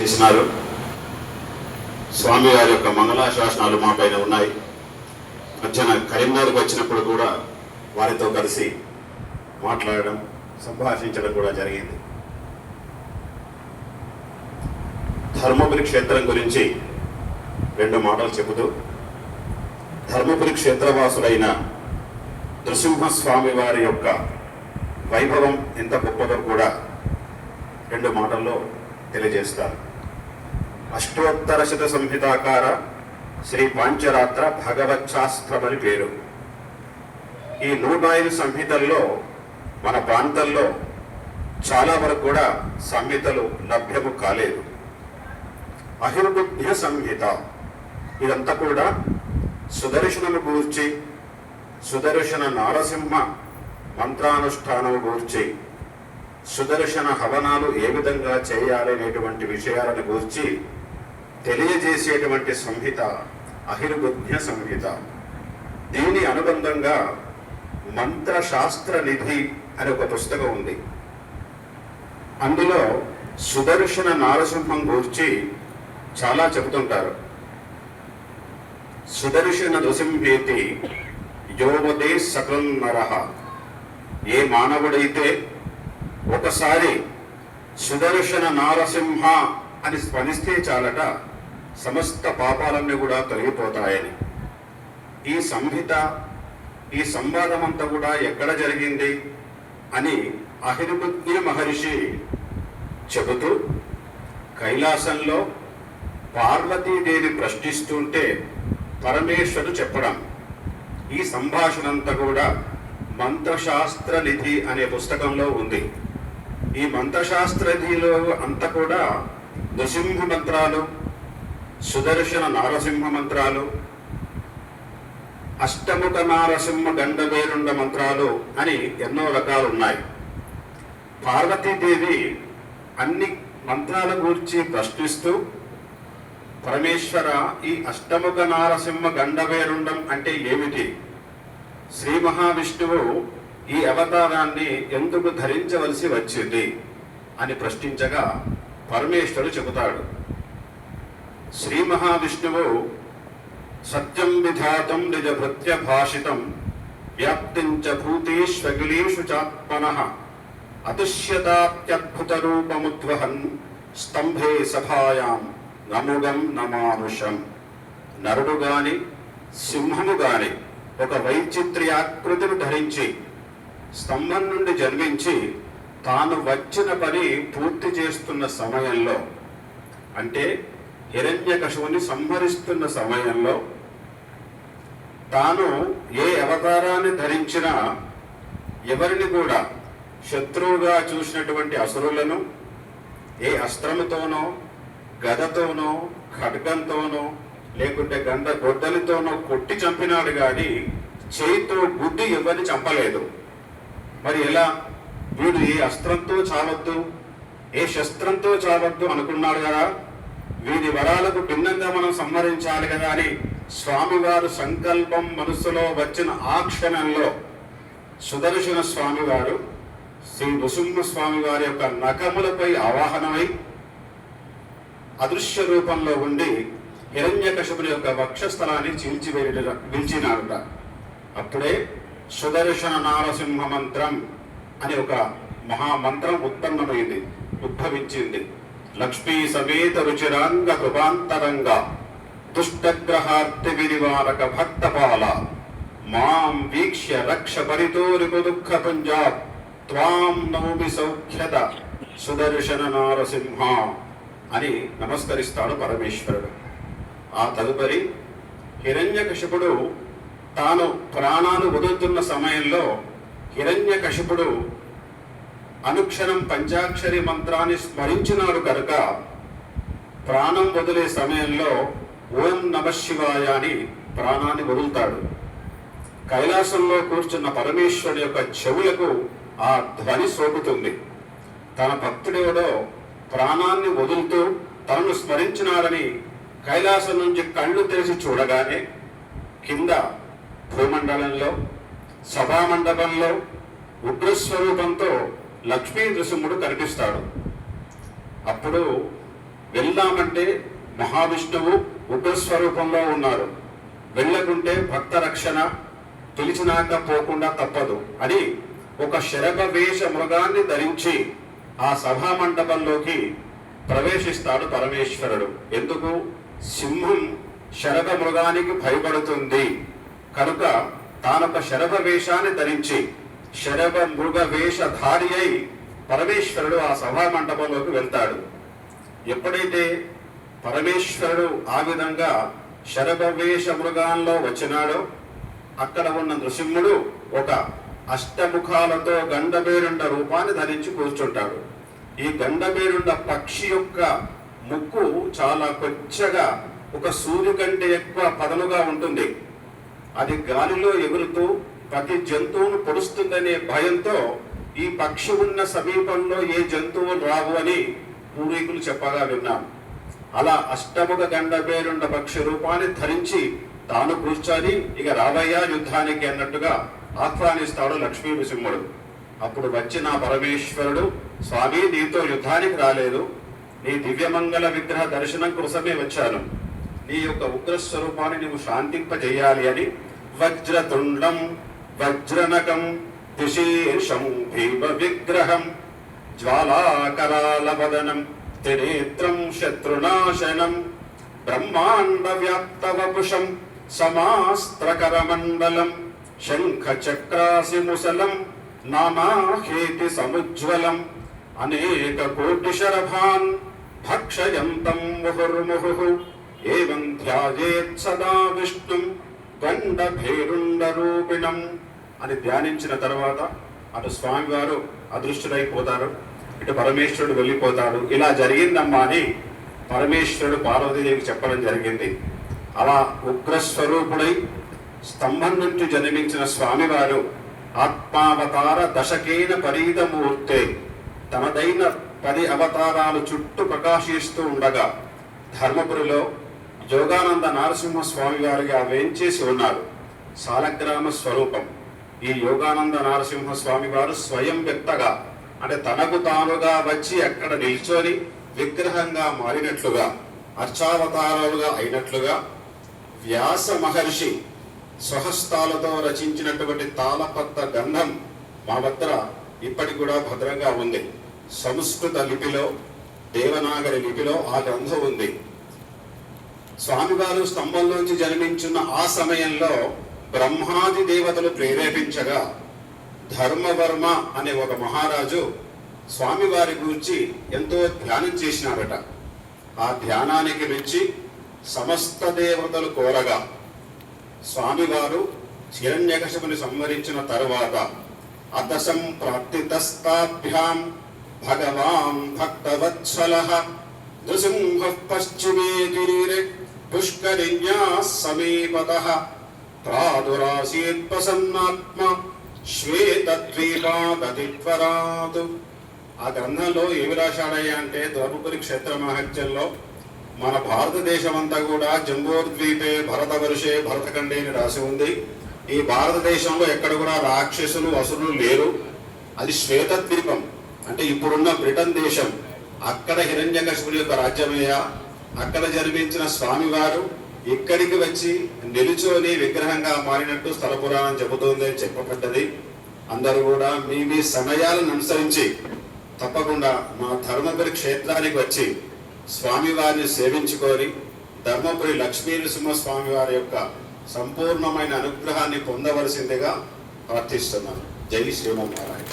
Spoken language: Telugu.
చేసినారు. స్వామివారి యొక్క మంగళాశాసనాలు మా పైన ఉన్నాయి. మధ్యాహ్నం కరీంనగర్కి వచ్చినప్పుడు కూడా వారితో కలిసి మాట్లాడడం, సంభాషించడం కూడా జరిగింది. ధర్మపురి క్షేత్రం గురించి 2 మాటలు చెబుతూ, ధర్మపురి క్షేత్రవాసులైన నృసింహస్వామి వారి యొక్క వైభవం ఎంత గొప్పదో కూడా 2 మాటల్లో తెలియజేస్తారు. అష్టోత్తర శత సంహితాకార శ్రీ పాంచరాత్ర భగవచ్ఛాస్త్రమని పేరు. ఈ 105 సంహితల్లో మన ప్రాంతంలో చాలా వరకు కూడా సంహితలు లభ్యము కాలేదు. అహిర్బుద్ధ్య సంహిత ఇదంతా కూడా సుదర్శనము గూర్చి, సుదర్శన నారసింహ మంత్రానుష్ఠానము గూర్చి, సుదర్శన హవనాలు ఏ విధంగా చేయాలనేటువంటి విషయాలను గూర్చి తెలియజేసేటువంటి సంహిత అహిర్బుద్ధ్య సంహిత. దీని అనుబంధంగా మంత్రశాస్త్ర నిధి అనే ఒక పుస్తకం ఉంది. అందులో సుదర్శన నారసింహం గూర్చి చాలా చెబుతుంటారు. సుదర్శన నృసింహేతి యోవదే సకలం నరః. ఏ మానవుడైతే ఒకసారి సుదర్శన నారసింహ అని స్మరిస్తే చాలట సమస్త పాపాలన్నీ కూడా తొలగిపోతాయని. ఈ సంహిత, ఈ సంవాదం అంతా కూడా ఎక్కడ జరిగింది అని అహిర్బుద్ధ్య మహర్షి చెబుతూ, కైలాసంలో పార్వతీదేవి ప్రశ్నిస్తుంటే పరమేశ్వరుడు చెప్పడం. ఈ సంభాషణ అంతా కూడా మంత్రశాస్త్ర నిధి అనే పుస్తకంలో ఉంది. ఈ మంత్రశాస్త్ర నిధిలో అంతా కూడా నృసింహ మంత్రాలు, సుదర్శన నారసింహ మంత్రాలు, అష్టముఖ నారసింహ గండవేరుండ మంత్రాలు అని ఎన్నో రకాలు ఉన్నాయి. పార్వతీదేవి అన్ని మంత్రాల గురించి ప్రశ్నిస్తూ, పరమేశ్వర, ఈ అష్టముఖ నారసింహ గండవేరుండం అంటే ఏమిటి? శ్రీ మహావిష్ణువు ఈ అవతారాన్ని ఎందుకు ధరించవలసి వచ్చింది అని ప్రశ్నించగా పరమేశ్వరుడు చెబుతాడు. శ్రీ మహావిష్ణువు సత్యం విధాతం నిజ భృత్య భాషితం వ్యాప్తించ భూతేష్వఖిలేషు చాత్మనః అతుష్యతాత్యద్భుత రూపముద్వహన్ స్తంభే సభాయాం నముగం నమానుషం. నరుడు గాని సింహము గాని ఒక వైచిత్ర్యాకృతిని ధరించి స్తంభం నుండి జన్మించి తాను వచ్చిన పని పూర్తి చేస్తున్న సమయంలో, అంటే హిరణ్యకశిపుని సంహరిస్తున్న సమయంలో, తాను ఏ అవతారాన్ని ధరించినా ఎవరిని కూడా శత్రువుగా చూసినటువంటి అసురులను ఏ అస్త్రముతోనో, గదతోనో, ఖడ్గంతోనో, లేకుంటే గొడ్డలితోనో కొట్టి చంపినాడు కానీ చేతితో గుడ్డి ఎవరిని చంపలేదు. మరి ఎలా? వీడు ఏ అస్త్రంతో చావద్దు, ఏ శస్త్రంతో చావద్దు అనుకున్నాడు కదా, వీరి వరాలకు భిన్నంగా మనం సంహరించాలి కదా అని స్వామివారు సంకల్పం మనస్సులో వచ్చిన ఆ క్షణంలో సుదర్శన స్వామివారు శ్రీ నృసింహస్వామి వారి యొక్క నఖములపై ఆవాహనమై అదృశ్య రూపంలో ఉండి హిరణ్యకశిపుని యొక్క వక్షస్థలాన్ని చీల్చినాడుట. అప్పుడే సుదర్శన నారసింహ మంత్రం అనే ఒక మహామంత్రం ఉద్భవించింది. లక్ష్మీ సమేత రుచిరాంగ కృపాంతరంగ దుష్టగ్రహార్తి వినివారక భక్తపాల మాం వీక్ష్య రక్ష పరితోరిపు దుఃఖ పుంజాత్ త్వాం నౌమి సౌఖ్యత సుదర్శన నారసింహ అని నమస్కరిస్తాడు పరమేశ్వరుడు. ఆ తదుపరి హిరణ్యకశిపుడు తాను ప్రాణాలు వదులుతున్న సమయంలో హిరణ్యకశిపుడు అనుక్షణం పంచాక్షరి మంత్రాన్ని స్మరించినాడు కనుక ప్రాణం వదిలే సమయంలో ఓం నమఃశివాయ అని ప్రాణాన్ని వదులుతాడు. కైలాసంలో కూర్చున్న పరమేశ్వరుడు యొక్క చెవులకు ఆ ధ్వని సోకుతుంది. తన భక్తుడెవడో ప్రాణాన్ని వదులుతూ తనను స్మరించినాడని కైలాసం నుంచి కళ్ళు తెరిచి చూడగానే కింద భూమండలంలో, సభామండపంలో ఉగ్రస్వరూపంతో లక్ష్మీ నృసింహుడు కనిపిస్తాడు. అప్పుడు వెళ్దామంటే మహావిష్ణువు ఉగ్రస్వరూపంలో ఉన్నారు, వెళ్ళకుంటే భక్త రక్షణ, పిలిచినాక పోకుండా తప్పదు అని ఒక శరభ వేష మృగాన్ని ధరించి ఆ సభా మండపంలోకి ప్రవేశిస్తాడు పరమేశ్వరుడు. ఎందుకు? సింహం శరభ మృగానికి భయపడుతుంది కనుక తానొక శరభ వేషాన్ని ధరించి శరభ మృగ వేషధారి అయి పరమేశ్వరుడు ఆ సభా మండపంలోకి వెళ్తాడు. ఎప్పుడైతే పరమేశ్వరుడు ఆ విధంగా శరభ వేష మృగాల్లో వచ్చినాడో అక్కడ ఉన్న నృసింహుడు ఒక అష్టముఖాలతో గండబేరుండ రూపాన్ని ధరించి కూర్చుంటాడు. ఈ గండబేరుండ పక్షి యొక్క ముక్కు చాలా కొచ్చగా ఒక సూర్యు కంటే ఎక్కువ పదలుగా ఉంటుంది. అది గాలిలో ఎగురుతూ ప్రతి జంతువును పొడుస్తుందనే భయంతో ఈ పక్షి ఉన్న సమీపంలో ఏ జంతువులు రావు అని పూర్వీకులు చెప్పగా విన్నాం. అలా అష్టముఖ గండబేరుండ పక్షి రూపాన్ని ధరించి తాను కూర్చొని ఇక రావయ్య యుద్ధానికి అన్నట్టుగా ఆహ్వానిస్తాడు లక్ష్మీ నృసింహుడు. అప్పుడు వచ్చిన పరమేశ్వరుడు, స్వామి నీతో యుద్ధానికి రాలేదు, నీ దివ్యమంగళ విగ్రహ దర్శనం కోసమే వచ్చాను, నీ యొక్క ఉగ్రస్వరూపాన్ని నీవు శాంతింపజేయాలి అని వజ్రతుండం వజ్రనకం దిశీర్షం భీమ విగ్రహం జ్వాలాకరాలవదనం త్రినేత్రం శత్రునాశనం బ్రహ్మాండ వ్యాప్తవపుషం సమాస్త్రకరమండలం శంఖ చక్రాసి ముసలం నానాహేతి సముజ్వలం అనేక కోటి శరభాన్ భక్షయంతం ముహుర్ముహు ఏవం ధ్యాయేత్ సదా విష్ణుం గండభేరుండ రూపిణం అని ధ్యానించిన తర్వాత అటు స్వామివారు అదృష్టుడైపోతారు, ఇటు పరమేశ్వరుడు వెళ్ళిపోతాడు. ఇలా జరిగిందమ్మా అని పరమేశ్వరుడు పార్వతీదేవికి చెప్పడం జరిగింది. అలా ఉగ్రస్వరూపుడై స్తంభం నుంచి జన్మించిన స్వామివారు ఆత్మావతార దశకేన పరీతమూర్తే తనదైన 10 అవతారాలు చుట్టూ ప్రకాశిస్తూ ఉండగా ధర్మపురిలో యోగానంద నరసింహ స్వామి వారిగా వేంచేసి ఉన్నారు. సాలగ్రామ స్వరూపం. ఈ యోగానంద నరసింహ స్వామి వారు స్వయం వ్యక్తగా అంటే తనకు తానుగా వచ్చి అక్కడ నిల్చొని విగ్రహంగా మారినట్లుగా అర్చావతారాలుగా అయినట్లుగా వ్యాస మహర్షి స్వహస్తాలతో రచించినటువంటి తాళపత్ర గంధం మా వద్ద ఇప్పటికి కూడా భద్రంగా ఉంది. సంస్కృత లిపిలో, దేవనాగరి లిపిలో ఆ గ్రంథం ఉంది. స్వామివారు స్తంభంలోంచి జన్మించిన ఆ సమయంలో బ్రహ్మాది దేవతలు ప్రేరేపించగా ధర్మవర్మ అనే ఒక మహారాజు స్వామివారి గురించి ఎంతో ధ్యానం చేసినారట. ఆ ధ్యానానికి మెచ్చి సమస్త దేవతలు కోరగా స్వామివారు హిరణ్యకశిపుని సంహరించిన తరువాత అతసం ప్రాప్తితస్తాభ్యాం భగవాన్ భక్తవత్సలః నృసింహ పశ్చిమే తీరే పుష్కరిణ్యా సమీపతః ప్రాదురాసీత్ ప్రసన్నాత్మ శ్వేతద్వీపాదతిత్వరాత్. ఆ గ్రంథంలో ఏమి రాశాడయ్యా అంటే ధర్మపురి క్షేత్ర మహత్యంలో మన భారతదేశం అంతా కూడా జంబోద్వీపే భరతవర్షే భరతఖండే అని రాసి ఉంది. ఈ భారతదేశంలో ఎక్కడ కూడా రాక్షసులు అసురులు లేరు. అది శ్వేతద్వీపం అంటే ఇప్పుడున్న బ్రిటన్ దేశం. అక్కడ హిరణ్యకశిపుడి యొక్క రాజ్యమయ్యా. అక్కడ జన్మించిన స్వామివారు ఇక్కడికి వచ్చి నిలుచొని విగ్రహంగా మారినట్టు స్థల పురాణం చెబుతోంది అని చెప్పబడ్డది. అందరూ కూడా మీ మీ సమయాలను అనుసరించి తప్పకుండా మా ధర్మపురి క్షేత్రానికి వచ్చి స్వామివారిని సేవించుకొని ధర్మపురి లక్ష్మీ నరసింహ స్వామి వారి యొక్క సంపూర్ణమైన అనుగ్రహాన్ని పొందవలసిందిగా ప్రార్థిస్తున్నాను. జై శ్రీమన్నారాయణ.